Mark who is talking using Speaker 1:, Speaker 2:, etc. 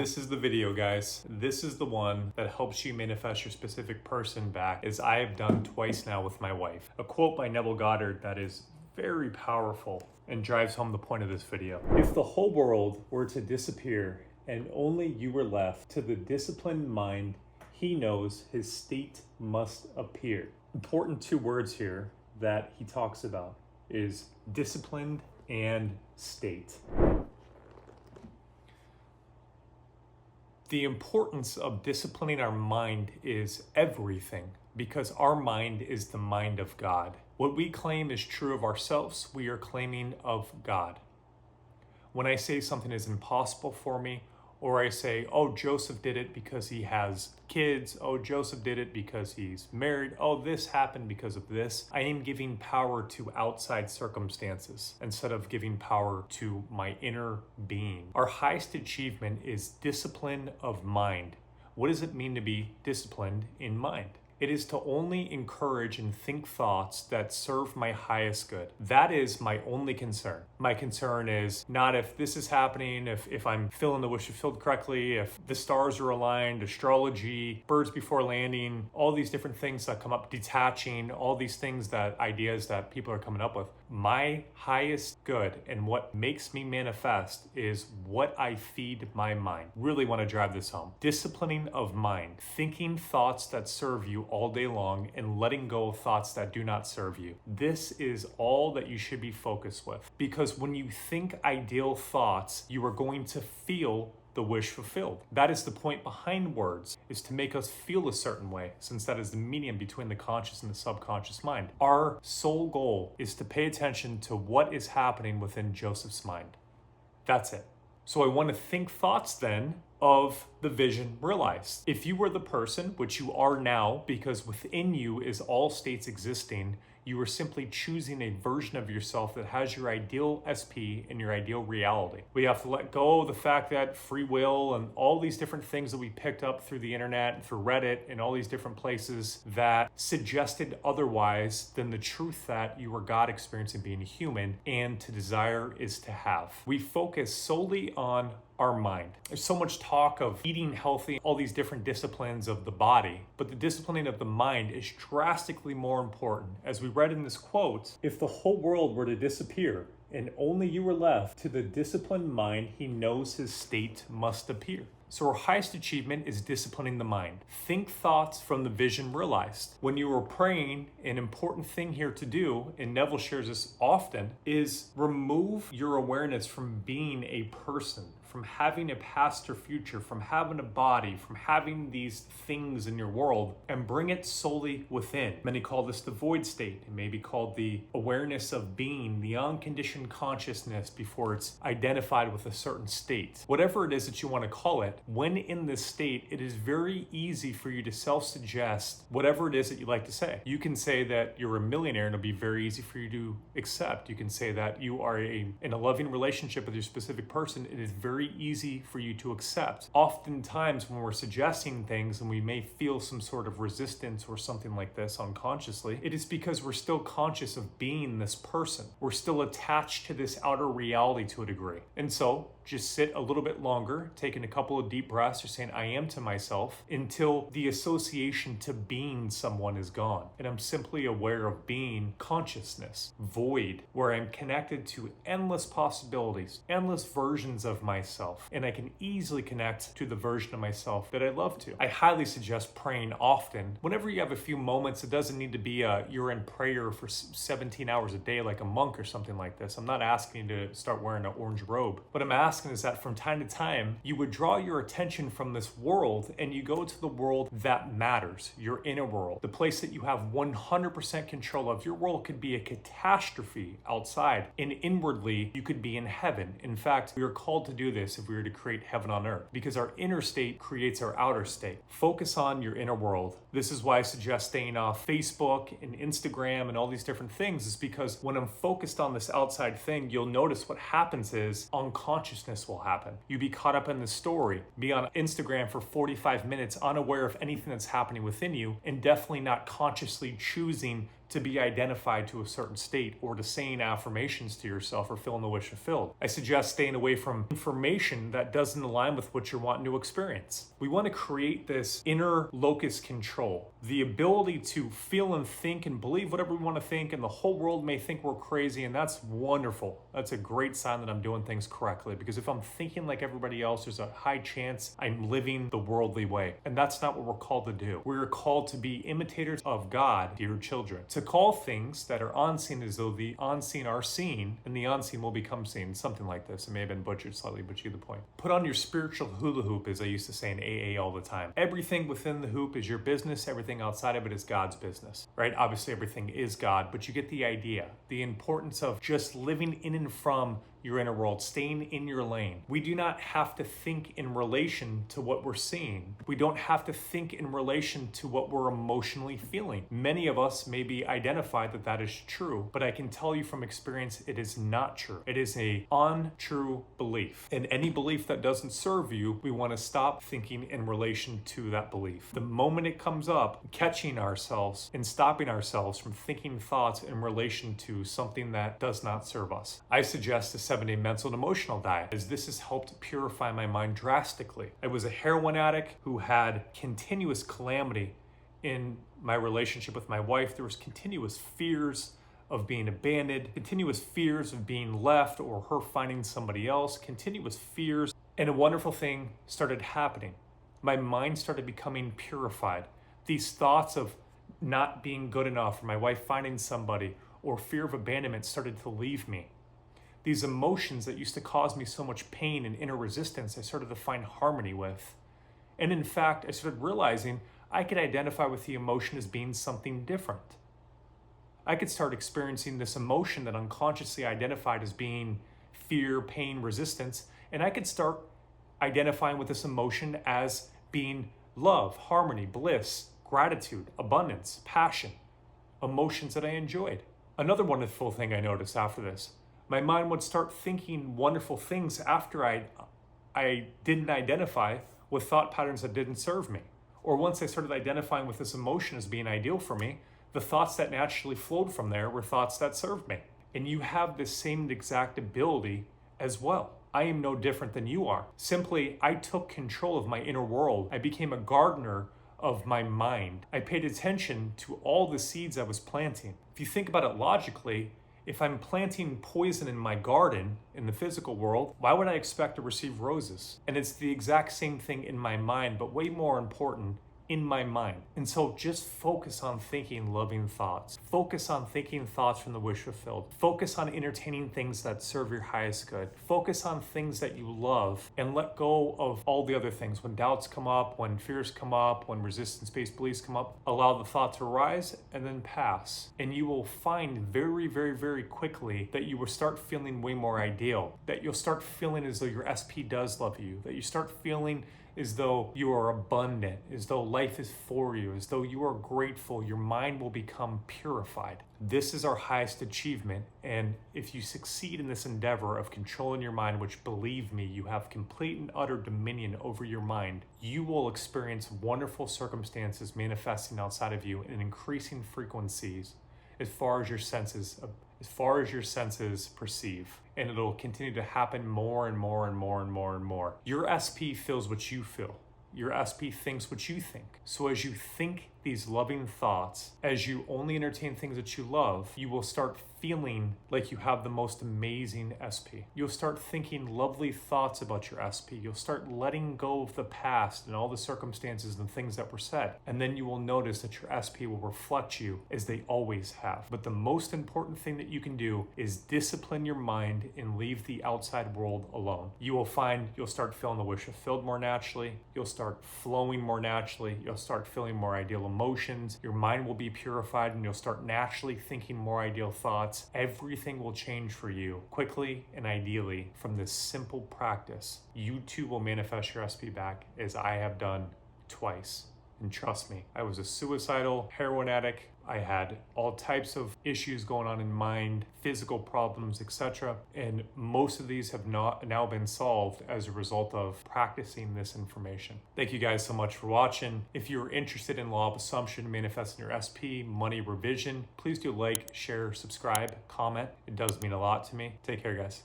Speaker 1: This is the video, guys. This is the one that helps you manifest your specific person back, as I have done twice now with my wife. A quote by Neville Goddard that is very powerful and drives home the point of this video. If the whole world were to disappear and only you were left, to the disciplined mind, he knows his state must appear. Important two words here that he talks about is disciplined and state. The importance of disciplining our mind is everything, because our mind is the mind of God. What we claim is true of ourselves, we are claiming of God. When I say something is impossible for me, or I say, oh, Joseph did it because he has kids. Oh, Joseph did it because he's married. Oh, this happened because of this. I am giving power to outside circumstances instead of giving power to my inner being. Our highest achievement is discipline of mind. What does it mean to be disciplined in mind? It is to only encourage and think thoughts that serve my highest good. That is my only concern. My concern is not if this is happening, if I'm filling the wish fulfilled correctly, if the stars are aligned, astrology, birds before landing, all these different things that come up, detaching, all these things that ideas that people are coming up with. My highest good and what makes me manifest is what I feed my mind. Really want to drive this home. Disciplining of mind, thinking thoughts that serve you all day long and letting go of thoughts that do not serve you. This is all that you should be focused with, because when you think ideal thoughts, you are going to feel the wish fulfilled. That is the point behind words, is to make us feel a certain way, since that is the medium between the conscious and the subconscious mind. Our sole goal is to pay attention to what is happening within Joseph's mind. That's it. So I want to think thoughts then of the vision realized. If you were the person, which you are now, because within you is all states existing, you are simply choosing a version of yourself that has your ideal SP and your ideal reality. We have to let go of the fact that free will and all these different things that we picked up through the internet and through Reddit and all these different places that suggested otherwise than the truth that you are God experiencing being a human, and to desire is to have. We focus solely on our mind. There's so much talk of eating healthy, all these different disciplines of the body, but the disciplining of the mind is drastically more important. As we read in this quote, if the whole world were to disappear and only you were left, to the disciplined mind, he knows his state must appear. So our highest achievement is disciplining the mind. Think thoughts from the vision realized. When you are praying, an important thing here to do, and Neville shares this often, is remove your awareness from being a person, from having a past or future, from having a body, from having these things in your world, and bring it solely within. Many call this the void state. It may be called the awareness of being, the unconditioned consciousness before it's identified with a certain state. Whatever it is that you want to call it, when in this state, it is very easy for you to self-suggest whatever it is that you like to say. You can say that you're a millionaire and it'll be very easy for you to accept. You can say that you are in a loving relationship with your specific person. It is very easy for you to accept. Oftentimes when we're suggesting things and we may feel some sort of resistance or something like this unconsciously, it is because we're still conscious of being this person. We're still attached to this outer reality to a degree. And so just sit a little bit longer, taking a couple of deep breaths, or saying I am to myself, until the association to being someone is gone. And I'm simply aware of being consciousness, void, where I'm connected to endless possibilities, endless versions of myself. And I can easily connect to the version of myself that I love to. I highly suggest praying often. Whenever you have a few moments, it doesn't need to be you're in prayer for 17 hours a day like a monk or something like this. I'm not asking you to start wearing an orange robe. What I'm asking is that from time to time, you would draw your attention from this world and you go to the world that matters, your inner world, the place that you have 100% control of. Your world could be a catastrophe outside, and inwardly, you could be in heaven. In fact, we are called to do this if we were to create heaven on earth, because our inner state creates our outer state. Focus on your inner world. This is why I suggest staying off Facebook and Instagram and all these different things, is because when I'm focused on this outside thing, you'll notice what happens is unconsciousness will happen. You be caught up in the story, be on Instagram for 45 minutes, unaware of anything that's happening within you, and definitely not consciously choosing to be identified to a certain state or to saying affirmations to yourself or feeling the wish fulfilled. I suggest staying away from information that doesn't align with what you're wanting to experience. We want to create this inner locus control, the ability to feel and think and believe whatever we want to think, and the whole world may think we're crazy, and that's wonderful. That's a great sign that I'm doing things correctly, because if I'm thinking like everybody else, there's a high chance I'm living the worldly way, and that's not what we're called to do. We're called to be imitators of God, dear children, to call things that are unseen as though the unseen are seen, and the unseen will become seen. Something like this. It may have been butchered slightly, but you get the point. Put on your spiritual hula hoop, as I used to say in AA all the time. Everything within the hoop is your business. Everything outside of it is God's business, right? Obviously, everything is God, but you get the idea. The importance of just living in and from your inner world, staying in your lane. We do not have to think in relation to what we're seeing. We don't have to think in relation to what we're emotionally feeling. Many of us may be identified that that is true, but I can tell you from experience, it is not true. It is a untrue belief. And any belief that doesn't serve you, we want to stop thinking in relation to that belief. The moment it comes up, catching ourselves and stopping ourselves from thinking thoughts in relation to something that does not serve us. I suggest a 7-day mental and emotional diet, as this has helped purify my mind drastically. I was a heroin addict who had continuous calamity in my relationship with my wife. There was continuous fears of being abandoned, continuous fears of being left or her finding somebody else, continuous fears. And a wonderful thing started happening. My mind started becoming purified. These thoughts of not being good enough, or my wife finding somebody, or fear of abandonment started to leave me. These emotions that used to cause me so much pain and inner resistance, I started to find harmony with. And in fact, I started realizing I could identify with the emotion as being something different. I could start experiencing this emotion that unconsciously identified as being fear, pain, resistance, and I could start identifying with this emotion as being love, harmony, bliss, gratitude, abundance, passion, emotions that I enjoyed. Another wonderful thing I noticed after this, my mind would start thinking wonderful things after I didn't identify with thought patterns that didn't serve me. Or once I started identifying with this emotion as being ideal for me, the thoughts that naturally flowed from there were thoughts that served me. And you have the same exact ability as well. I am no different than you are. Simply, I took control of my inner world. I became a gardener of my mind. I paid attention to all the seeds I was planting. If you think about it logically, if I'm planting poison in my garden, in the physical world, why would I expect to receive roses? And it's the exact same thing in my mind, but way more important, in my mind. And so just focus on thinking loving thoughts. Focus on thinking thoughts from the wish fulfilled. Focus on entertaining things that serve your highest good. Focus on things that you love and let go of all the other things. When doubts come up, when fears come up, when resistance-based beliefs come up, allow the thought to arise and then pass. And you will find very, very, very quickly that you will start feeling way more ideal, that you'll start feeling as though your SP does love you, that you start feeling as though you are abundant, as though life is for you, as though you are grateful. Your mind will become purified. This is our highest achievement, and if you succeed in this endeavor of controlling your mind, which, believe me, you have complete and utter dominion over your mind, you will experience wonderful circumstances manifesting outside of you in increasing frequencies as far as your senses perceive. And it'll continue to happen more and more and more and more and more. Your SP feels what you feel. Your SP thinks what you think. So as you think these loving thoughts, as you only entertain things that you love, you will start feeling like you have the most amazing SP. You'll start thinking lovely thoughts about your SP. You'll start letting go of the past and all the circumstances and things that were said. And then you will notice that your SP will reflect you as they always have. But the most important thing that you can do is discipline your mind and leave the outside world alone. You will find you'll start feeling the wish fulfilled more naturally. You'll start flowing more naturally. You'll start feeling more ideal emotions. Your mind will be purified and you'll start naturally thinking more ideal thoughts. Everything will change for you quickly and ideally from this simple practice. You too will manifest your SP back, as I have done twice. And trust me, I was a suicidal heroin addict I had all types of issues going on in mind, physical problems, etc. And most of these have not now been solved as a result of practicing this information. Thank you guys so much for watching. If you're interested in law of assumption, manifesting your SP, money revision, please do like, share, subscribe, comment. It does mean a lot to me. Take care, guys.